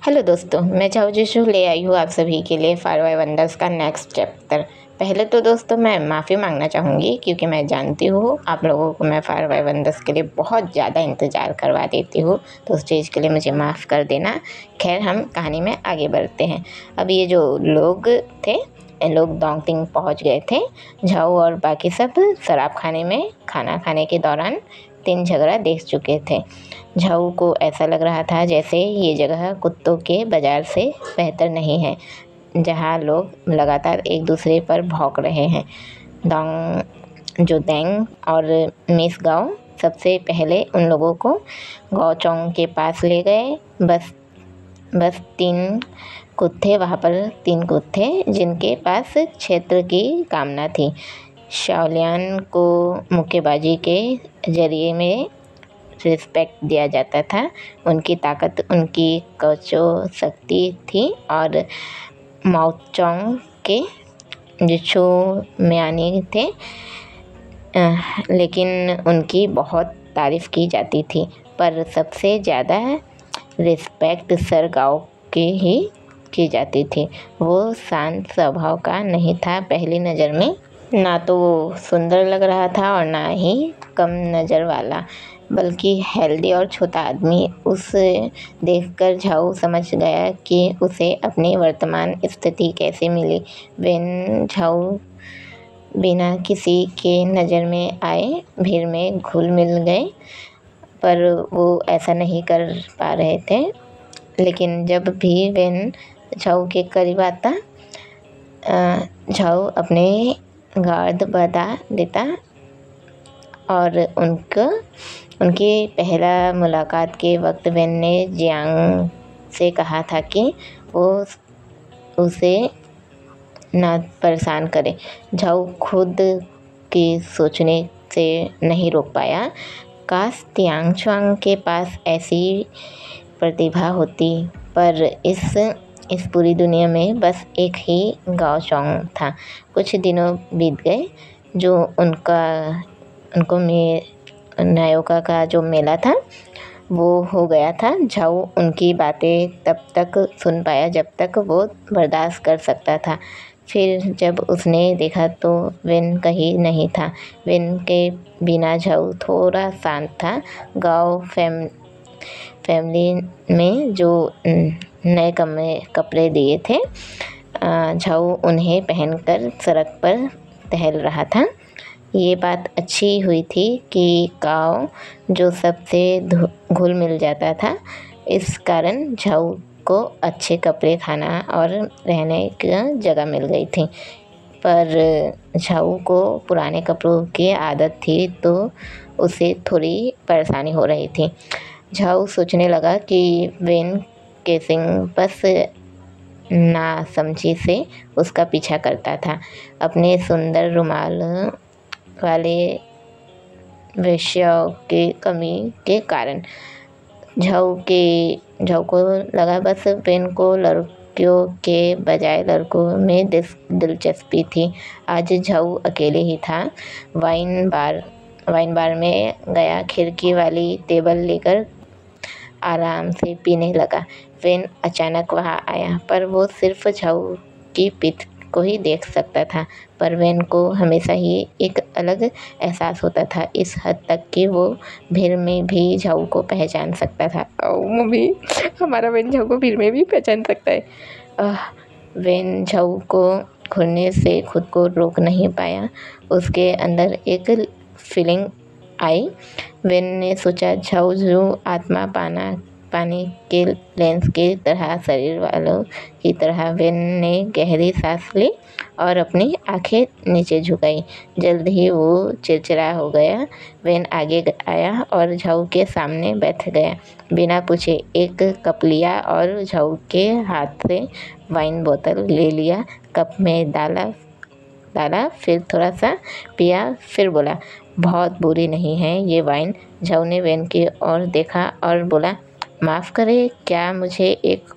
Hello दोस्तों, मैं झाऊ जिशु ले आई हूँ आप सभी के लिए फारवाई वंडर्स का नेक्स्ट चैप्टर। पहले तो दोस्तों मैं माफ़ी मांगना चाहूँगी क्योंकि मैं जानती हूँ आप लोगों को मैं फारवाई वंडर्स के लिए बहुत ज़्यादा इंतज़ार करवा देती हूँ, तो उस चीज़ के लिए मुझे माफ़ कर देना। खैर, हम कहानी में आगे बढ़ते हैं। अब ये जो लोग थे, ये लोग डोंगटिंग पहुँच गए थे। झाऊ और बाकी सब शराब खाने में खाना खाने के दौरान 3 झगड़ा देख चुके थे। झाऊ को ऐसा लग रहा था जैसे ये जगह कुत्तों के बाज़ार से बेहतर नहीं है, जहाँ लोग लगातार एक दूसरे पर भौंक रहे हैं। देंग और मिस गाओ सबसे पहले उन लोगों को गाओचोंग के पास ले गए। बस 3 कुत्ते वहाँ पर 3 कुत्ते जिनके पास क्षेत्र की कामना थी। शाओलियान को मुक्केबाजी के जरिए में रिस्पेक्ट दिया जाता था। उनकी ताकत उनकी कवचो शक्ति थी और माओचोंग के जिचो म्यानी थे, लेकिन उनकी बहुत तारीफ़ की जाती थी। पर सबसे ज़्यादा रिस्पेक्ट सर गाओ की ही की जाती थी। वो शांत स्वभाव का नहीं था पहली नज़र में। ना तो वो सुंदर लग रहा था और ना ही कम नज़र वाला, बल्कि हेल्दी और छोटा आदमी। उसे देखकर झाऊ समझ गया कि उसे अपनी वर्तमान स्थिति कैसे मिली। वेन झाऊ बिना किसी के नज़र में आए भीड़ में घुल मिल गए, पर वो ऐसा नहीं कर पा रहे थे। लेकिन जब भी वेन झाऊ के करीब आता, झाऊ अपने गार्ड बढ़ा देता और उनकी पहला मुलाकात के वक्त वेन ने जियांग से कहा था कि वो उसे ना परेशान करे। झाऊ खुद की सोचने से नहीं रोक पाया। काश तियांगचुआंग के पास ऐसी प्रतिभा होती, पर इस पूरी दुनिया में बस एक ही गाओचोंग था। कुछ दिनों बीत गए जो उनको नायोका का जो मेला था वो हो गया था। झाऊ उनकी बातें तब तक सुन पाया जब तक वो बर्दाश्त कर सकता था। फिर जब उसने देखा तो वेन कहीं नहीं था। वेन के बिना झाऊ थोड़ा शांत था। गाँव फैमिली में जो नए कपड़े दिए थे, झाऊ उन्हें पहनकर सड़क पर टहल रहा था। ये बात अच्छी हुई थी कि गाँव जो सबसे घुल मिल जाता था, इस कारण झाऊ को अच्छे कपड़े, खाना और रहने की जगह मिल गई थी। पर झाऊ को पुराने कपड़ों की आदत थी, तो उसे थोड़ी परेशानी हो रही थी। झाऊ सोचने लगा कि वेन केसिंग बस नासमझी से उसका पीछा करता था, अपने सुंदर रुमाल वाले वेश्याओं की कमी के कारण। झाऊ को लगा बस वेन को लड़कियों के बजाय लड़कों में दिलचस्पी थी। आज झाऊ अकेले ही था। वाइन बार में गया, खिड़की वाली टेबल लेकर आराम से पीने लगा। वेन अचानक वहाँ आया, पर वो सिर्फ झाऊ की पीठ को ही देख सकता था। पर वेन को हमेशा ही एक अलग एहसास होता था, इस हद तक कि वो भीड़ में भी झाऊ को पहचान सकता था। मम्मी, हमारा वेन झाऊ को भीड़ में भी पहचान सकता है। वेन झाऊ को घूरने से खुद को रोक नहीं पाया। उसके अंदर एक फीलिंग आई। वेन ने सोचा, झाऊ जो आत्मा पानी के लेंस की तरह, शरीर वालों की तरह। वेन ने गहरी सांस ली और अपनी आंखें नीचे झुकाई। जल्द ही वो चिड़चिड़ा हो गया। वेन आगे आया और झाऊ के सामने बैठ गया। बिना पूछे एक कप लिया और झाऊ के हाथ से वाइन बोतल ले लिया। कप में डाला, फिर थोड़ा सा पिया, फिर बोला, बहुत बुरी नहीं है ये वाइन। झाऊ ने वेन की ओर देखा और बोला, माफ़ करें, क्या मुझे एक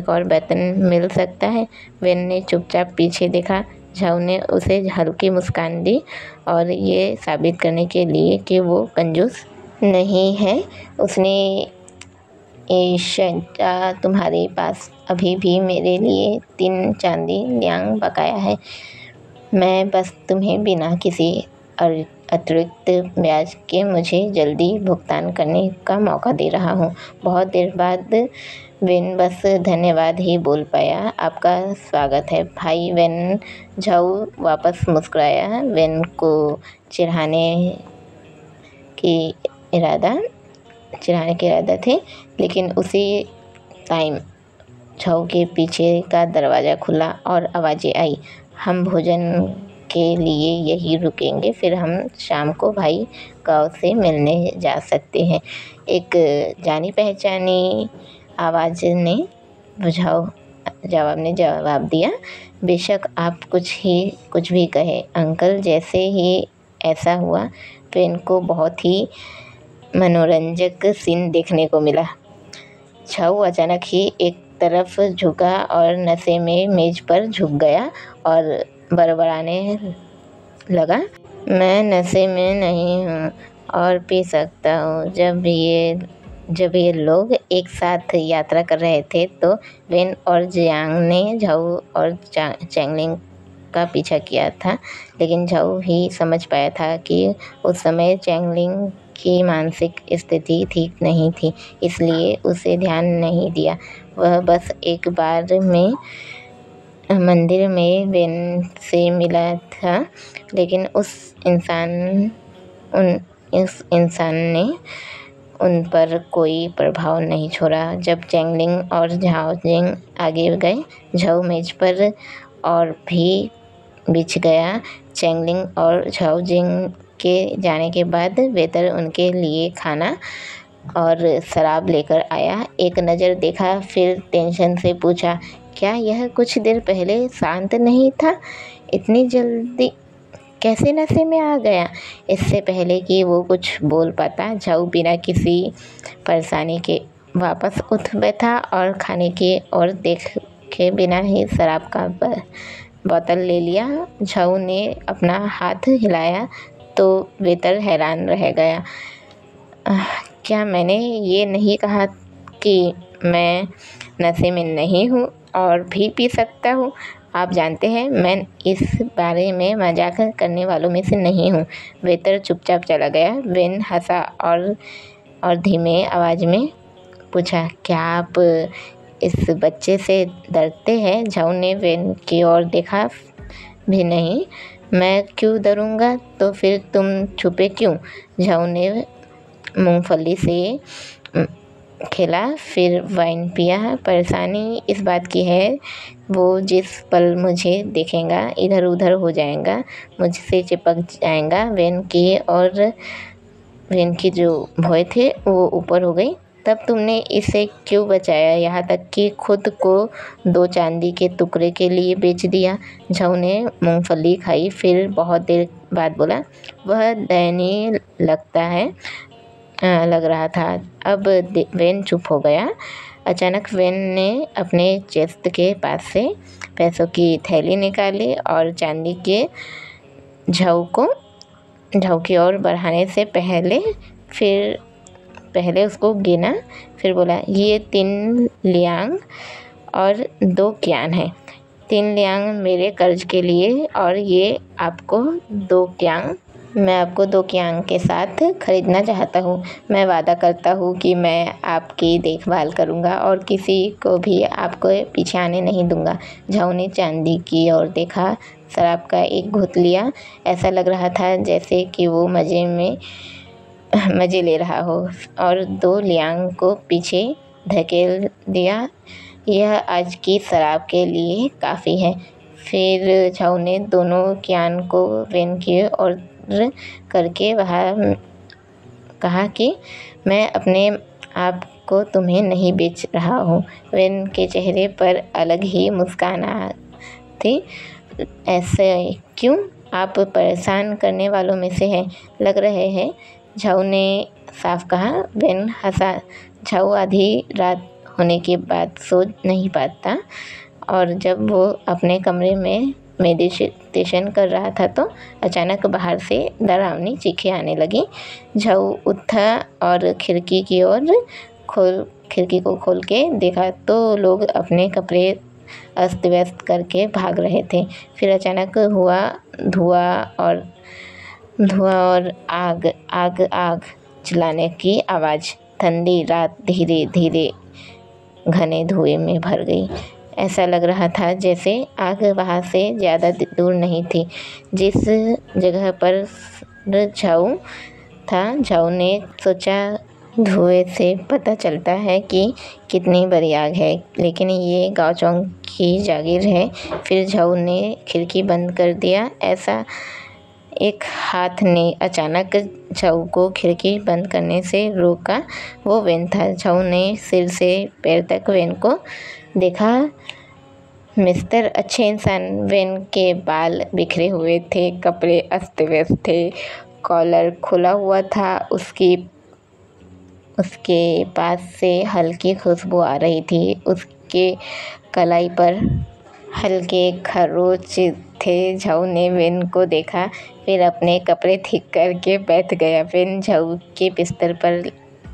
और वेतन मिल सकता है? वेन ने चुपचाप पीछे देखा। झाऊ ने उसे हल्की मुस्कान दी और ये साबित करने के लिए कि वो कंजूस नहीं है, उसने क्या तुम्हारे पास अभी भी मेरे लिए 3 चांदी लियांग बकाया है? मैं बस तुम्हें बिना किसी अतिरिक्त ब्याज के मुझे जल्दी भुगतान करने का मौका दे रहा हूँ। बहुत देर बाद वेन बस धन्यवाद ही बोल पाया। आपका स्वागत है भाई वेन। झाऊ वापस मुस्कुराया। वेन को चिढ़ाने के इरादा थे, लेकिन उसी टाइम झाऊ के पीछे का दरवाज़ा खुला और आवाज़ें आई। हम भोजन के लिए यहीं रुकेंगे, फिर हम शाम को भाई गाँव से मिलने जा सकते हैं। एक जानी पहचानी आवाज़ ने जवाब दिया। बेशक आप कुछ भी कहे अंकल। जैसे ही ऐसा हुआ, वेन को बहुत ही मनोरंजक सीन देखने को मिला। झाऊ अचानक ही एक तरफ झुका और नशे में मेज पर झुक गया और बड़बड़ाने लगा। मैं नशे में नहीं हूँ और पी सकता हूँ। जब ये लोग एक साथ यात्रा कर रहे थे तो वेन और जियांग ने झाऊ और चैंगलिंग का पीछा किया था, लेकिन झाऊ ही समझ पाया था कि उस समय चैंगलिंग की मानसिक स्थिति ठीक नहीं थी, इसलिए उसे ध्यान नहीं दिया। वह बस एक बार में मंदिर में वेन से मिला था, लेकिन उस इंसान ने उन पर कोई प्रभाव नहीं छोड़ा। जब चैंगलिंग और झाओजिंग आगे गए, झाऊ मेज पर और भी बिछ गया। चैंगलिंग और झाओजिंग के जाने के बाद वेटर उनके लिए खाना और शराब लेकर आया। एक नज़र देखा, फिर टेंशन से पूछा, क्या यह कुछ देर पहले शांत नहीं था? इतनी जल्दी कैसे नशे में आ गया? इससे पहले कि वो कुछ बोल पाता, झाऊ बिना किसी परेशानी के वापस उठ बैठा और खाने की ओर देखे बिना ही शराब का बोतल ले लिया। झाऊ ने अपना हाथ हिलाया तो वेटर हैरान रह गया। क्या मैंने ये नहीं कहा कि मैं नशे में नहीं हूँ और भी पी सकता हूँ? आप जानते हैं, मैं इस बारे में मजाक करने वालों में से नहीं हूँ। वेटर चुपचाप चला गया। वेन हंसा और धीमे आवाज़ में पूछा, क्या आप इस बच्चे से डरते हैं? झाऊ ने वेन की ओर देखा भी नहीं। मैं क्यों डरूंगा? तो फिर तुम छुपे क्यों? झाऊ ने मूंगफली से खेला, फिर वाइन पिया। परेशानी इस बात की है, वो जिस पल मुझे देखेगा इधर उधर हो जाएगा, मुझसे चिपक जाएगा। वेन की जो भौं थे वो ऊपर हो गई। तब तुमने इसे क्यों बचाया, यहाँ तक कि खुद को 2 चांदी के टुकड़े के लिए बेच दिया? झाऊ ने मूंगफली खाई, फिर बहुत देर बाद बोला, वह दयनीय लग रहा था। अब वेन चुप हो गया। अचानक वेन ने अपने चेस्ट के पास से पैसों की थैली निकाली और चांदी के झाऊ की ओर बढ़ाने से पहले उसको गिना, फिर बोला, ये 3 लियांग और 2 क्यान है। 3 लियांग मेरे कर्ज के लिए और ये आपको 2 क्यांग। मैं आपको 2 क्यांग के साथ खरीदना चाहता हूँ। मैं वादा करता हूँ कि मैं आपकी देखभाल करूँगा और किसी को भी आपको पीछे आने नहीं दूँगा। झाऊ ने चांदी की ओर देखा, शराब का एक घूंट लिया। ऐसा लग रहा था जैसे कि वो मज़े ले रहा हो और 2 लियांग को पीछे धकेल दिया। यह आज की शराब के लिए काफ़ी है। फिर झाऊ ने दोनों क्यान को वेन की ओर करके वहाँ कहा कि मैं अपने आप को तुम्हें नहीं बेच रहा हूँ। वेन के चेहरे पर अलग ही मुस्कान थी। ऐसे क्यों? आप परेशान करने वालों में से हैं लग रहे हैं, झाऊ ने साफ कहा। वेन हंसा। झाऊ आधी रात होने के बाद सो नहीं पाता और जब वो अपने कमरे में मेडिटेशन कर रहा था तो अचानक बाहर से डरावनी चीखें आने लगी। झाऊ उठा और खिड़की की ओर खिड़की को खोल के देखा तो लोग अपने कपड़े अस्त व्यस्त करके भाग रहे थे। फिर अचानक हुआ धुआं और आग आग आग चिल्लाने की आवाज़। ठंडी रात धीरे धीरे घने धुएं में भर गई। ऐसा लग रहा था जैसे आग वहाँ से ज़्यादा दूर नहीं थी। जिस जगह पर झाऊ ने सोचा धुएं से पता चलता है कि कितनी बड़ी आग है, लेकिन ये गाओचोंग की जागीर है। फिर झाऊ ने खिड़की बंद कर दिया। ऐसा एक हाथ ने अचानक झाऊ को खिड़की बंद करने से रोका। वो वेन था। झाऊ ने सिर से पैर तक वेन को देखा। मिस्टर अच्छे इंसान। वेन के बाल बिखरे हुए थे, कपड़े अस्त व्यस्त थे, कॉलर खुला हुआ था। उसके पास से हल्की खुशबू आ रही थी। उसके कलाई पर हल्के खरोंच थे। झाऊ ने वेन को देखा, फिर अपने कपड़े ठीक करके बैठ गया। वेन झाऊ के बिस्तर पर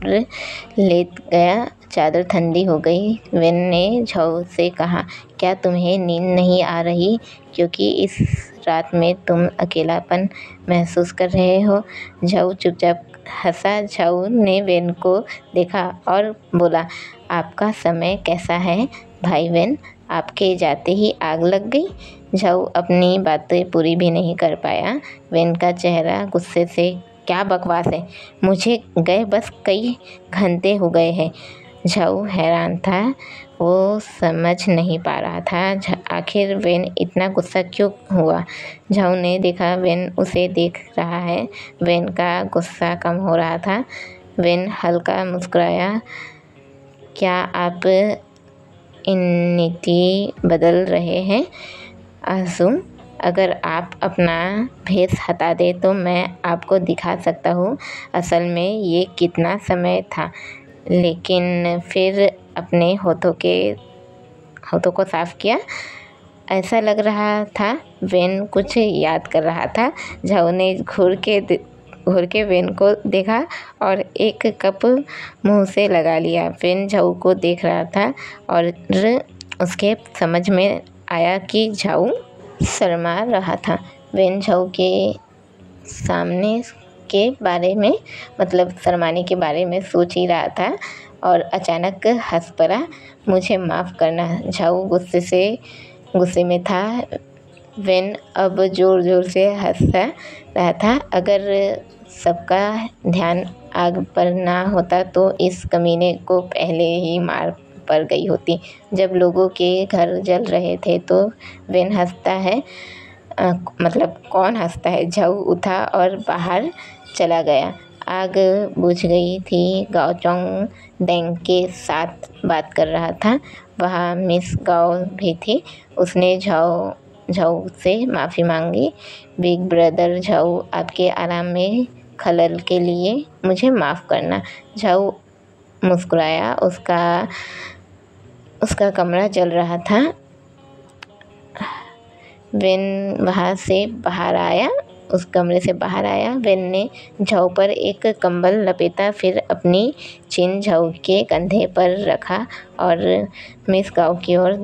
लेट गया। चादर ठंडी हो गई। वेन ने झाऊ से कहा, क्या तुम्हें नींद नहीं आ रही? क्योंकि इस रात में तुम अकेलापन महसूस कर रहे हो। झाऊ चुपचाप हंसा। झाऊ ने वेन को देखा और बोला, आपका समय कैसा है भाई वेन? आपके जाते ही आग लग गई। झाऊ अपनी बातें पूरी भी नहीं कर पाया। वेन का चेहरा गुस्से से, क्या बकवास है, मुझे गए बस कई घंटे हो गए हैं। झाऊ हैरान था। वो समझ नहीं पा रहा था आखिर वेन इतना गुस्सा क्यों हुआ। झाऊ ने देखा वेन उसे देख रहा है। वेन का गुस्सा कम हो रहा था। वेन हल्का मुस्कुराया, क्या आप नीति बदल रहे हैं आसुम? अगर आप अपना भेष हटा दे तो मैं आपको दिखा सकता हूँ असल में ये कितना समय था। लेकिन फिर अपने होठों को साफ किया। ऐसा लग रहा था वेन कुछ याद कर रहा था। झाऊ ने घूर के वेन को देखा और एक कप मुंह से लगा लिया। वेन झाऊ को देख रहा था और उसके समझ में आया कि झाऊ शर्मा रहा था। वेन झाऊ के सामने के बारे में शर्माने के बारे में सोच ही रहा था और अचानक हंस पड़ा। मुझे माफ़ करना। झाऊ गुस्से में था। वेन अब ज़ोर ज़ोर से हंस रहा था। अगर सबका ध्यान आग पर ना होता तो इस कमीने को पहले ही मार पड़ गई होती। जब लोगों के घर जल रहे थे तो वेन हंसता है, कौन हंसता है? झाऊ उठा और बाहर चला गया। आग बुझ गई थी। गाओचोंग डेंग के साथ बात कर रहा था। वहाँ मिस गाओ भी थी। उसने झाऊ से माफ़ी मांगी। बिग ब्रदर झाऊ, आपके आराम में खलल के लिए मुझे माफ़ करना। झाऊ मुस्कुराया। उसका कमरा जल रहा था। वेन वहाँ से बाहर आया। उस कमरे से बाहर आया। वेन ने झाऊ पर एक कंबल लपेटा, फिर अपनी चिन झाऊ के कंधे पर रखा और मिस गाओ की ओर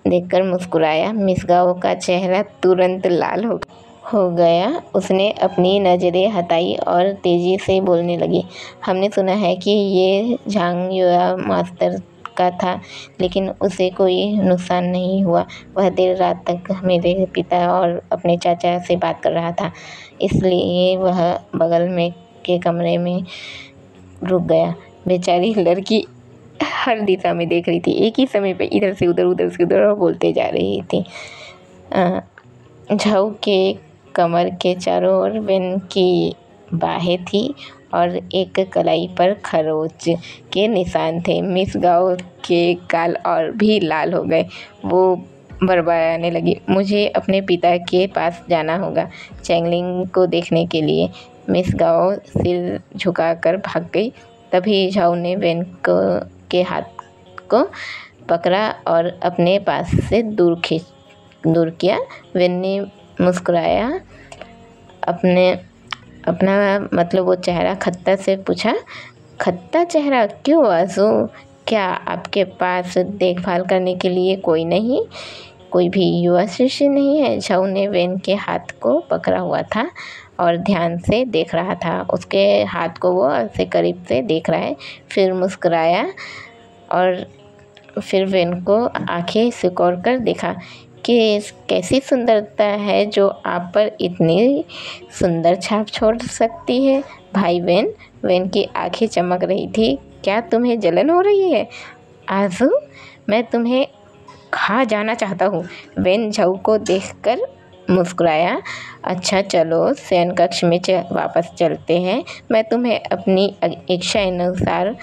देखकर मुस्कुराया। मिस गाओ का चेहरा तुरंत लाल हो गया। उसने अपनी नज़रें हटाई और तेज़ी से बोलने लगी, हमने सुना है कि ये झांग युआ मास्टर का था, लेकिन उसे कोई नुकसान नहीं हुआ। वह देर रात तक मेरे पिता और अपने चाचा से बात कर रहा था, इसलिए वह बगल में के कमरे में रुक गया। बेचारी लड़की हर दिशा में देख रही थी। एक ही समय पे इधर से उधर बोलते जा रही थी। झाऊ के कमर के चारों ओर वेन की बाहें थी और एक कलाई पर खरोंच के निशान थे। मिस गाओ के गाल और भी लाल हो गए। वो बड़बड़ाने लगी, मुझे अपने पिता के पास जाना होगा चैंगलिंग को देखने के लिए। मिस गाओ सिर झुकाकर भाग गई। तभी झाऊ ने वेन के हाथ को पकड़ा और अपने पास से दूर किया। वेन ने मुस्कुराया। अपना वो चेहरा खट्टा से पूछा, खट्टा चेहरा क्यों आंसू? क्या आपके पास देखभाल करने के लिए कोई नहीं, कोई भी युवा शिष्य नहीं है? झाऊ ने वेन के हाथ को पकड़ा हुआ था और ध्यान से देख रहा था। उसके हाथ को वो ऐसे करीब से देख रहा है, फिर मुस्कुराया और फिर वेन को आंखें सिकोड़ कर देखा कि कैसी सुंदरता है जो आप पर इतनी सुंदर छाप छोड़ सकती है। भाई वेन, वेन की आंखें चमक रही थी। क्या तुम्हें जलन हो रही है आंसू? मैं तुम्हें खा जाना चाहता हूँ। वेन झाऊ को देखकर मुस्कुराया। अच्छा चलो शयन कक्ष में वापस चलते हैं, मैं तुम्हें अपनी इच्छा अनुसार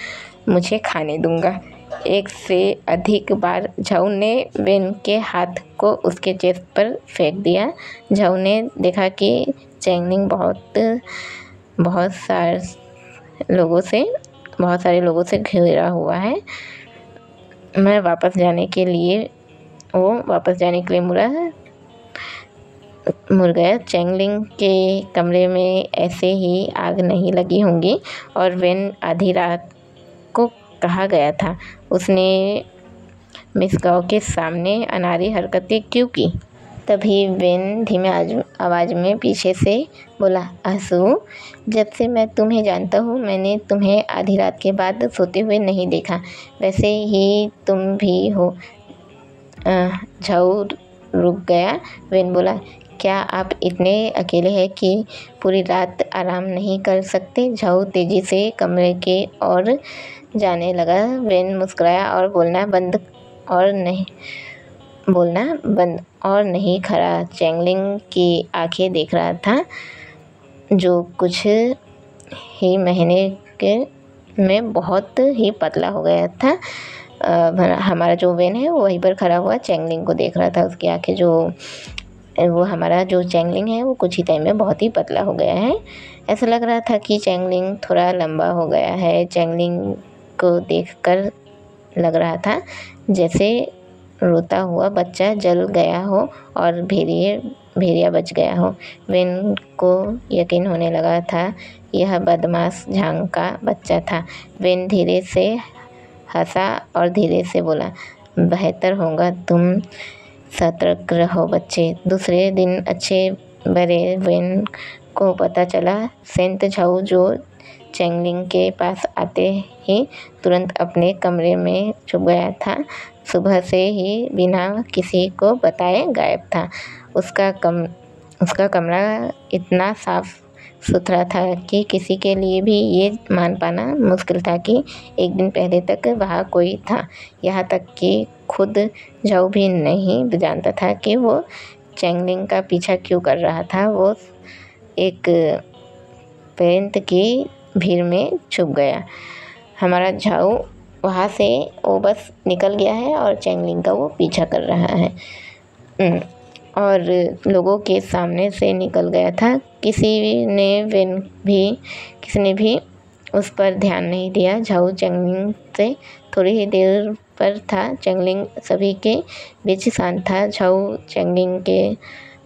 मुझे खाने दूंगा। एक से अधिक बार झाऊ ने वेन के हाथ को उसके चेस्ट पर फेंक दिया। झाऊ ने देखा कि चैंगलिंग बहुत सारे लोगों से घिरा हुआ है। वो वापस जाने के लिए मुड़ गया। चैंगलिंग के कमरे में ऐसे ही आग नहीं लगी होंगी और वेन आधी रात को कहा गया था, उसने मिस गाओ के सामने अनाड़ी हरकतें क्यों की? तभी वेन धीमे आवाज़ में पीछे से बोला, आंसू, जब से मैं तुम्हें जानता हूँ मैंने तुम्हें आधी रात के बाद सोते हुए नहीं देखा। वैसे ही तुम भी हो। झाऊ रुक गया। वेन बोला, क्या आप इतने अकेले हैं कि पूरी रात आराम नहीं कर सकते? झाऊ तेज़ी से कमरे के ओर जाने लगा। वेन मुस्कुराया और बोलना बंद और नहीं खड़ा चैंगलिंग की आंखें देख रहा था, जो कुछ ही महीने में बहुत ही पतला हो गया था। हमारा जो वेन है वो वहीं पर खड़ा हुआ चैंगलिंग को देख रहा था। उसकी आंखें वो हमारा जो चैंगलिंग है वो कुछ ही टाइम में बहुत ही पतला हो गया है। ऐसा लग रहा था कि चैंगलिंग थोड़ा लंबा हो गया है। चैंगलिंग को देखकर लग रहा था जैसे रोता हुआ बच्चा जल गया हो और भेड़िया बच गया हो। वेन को यकीन होने लगा था यह बदमाश झांग का बच्चा था। वेन धीरे से हंसा और धीरे से बोला, बेहतर होगा तुम सतर्क रहो बच्चे। दूसरे दिन अच्छे बड़े वेन को पता चला सेंट झाऊ जो चैंगलिंग के पास आते ही तुरंत अपने कमरे में छुप गया था, सुबह से ही बिना किसी को बताए गायब था। उसका कमरा इतना साफ सुथरा था कि किसी के लिए भी ये मान पाना मुश्किल था कि एक दिन पहले तक वहाँ कोई था। यहाँ तक कि खुद झाऊ भी नहीं जानता था कि वो चैंगलिंग का पीछा क्यों कर रहा था। वो एक पेरेंट की भीड़ में छुप गया। हमारा झाऊ वहाँ से वो बस निकल गया है और चैंगलिंग का वो पीछा कर रहा है और लोगों के सामने से निकल गया था। किसी ने भी उस पर ध्यान नहीं दिया। झाऊ चैंगलिंग से थोड़ी ही देर पर था। चैंगलिंग सभी के बीच शांत था। झाऊ चैंगलिंग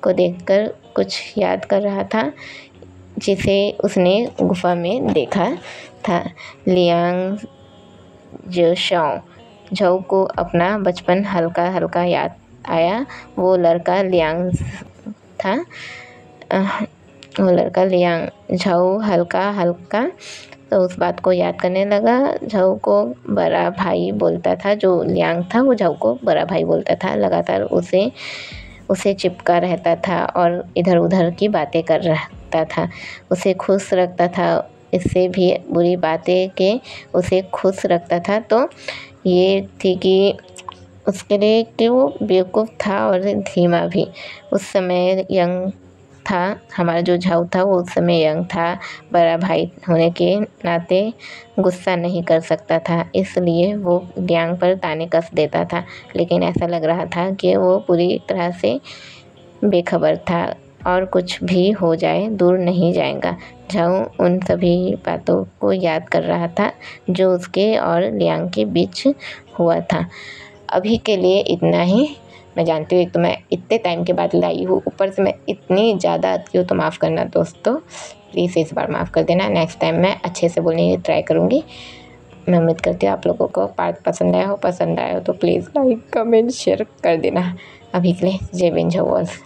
को देखकर कुछ याद कर रहा था जिसे उसने गुफा में देखा था। लियांग जोशाओ। झाऊ को अपना बचपन हल्का हल्का याद आया। वो लड़का लियांग झाऊ हल्का तो उस बात को याद करने लगा। झाऊ को बड़ा भाई बोलता था। जो लियांग था वो झाऊ को बड़ा भाई बोलता था। लगातार उसे चिपका रहता था और इधर उधर की बातें कर रहता था। उसे खुश रखता था। इससे भी बुरी बातें के उसे खुश रखता था तो ये थी कि उसके लिए कि वो बेवकूफ़ था और धीमा भी। उस समय यंग था। हमारा जो झाऊ था वो उस समय यंग था। बड़ा भाई होने के नाते गुस्सा नहीं कर सकता था, इसलिए वो लियांग पर ताने कस देता था। लेकिन ऐसा लग रहा था कि वो पूरी तरह से बेखबर था और कुछ भी हो जाए दूर नहीं जाएगा। झाऊ उन सभी बातों को याद कर रहा था जो उसके और लियांग के बीच हुआ था। अभी के लिए इतना ही। मैं जानती हूँ एक तो मैं इतने टाइम के बाद लाई हूँ, ऊपर से मैं इतनी ज़्यादा अति हूँ, तो माफ़ करना दोस्तों, प्लीज़ इस बार माफ़ कर देना। नेक्स्ट टाइम मैं अच्छे से बोलने की ट्राई करूँगी। मैं उम्मीद करती हूँ आप लोगों को पार्ट पसंद आया हो तो प्लीज़ लाइक कमेंट शेयर कर देना। अभी के लिए जय विंझ वॉल्स।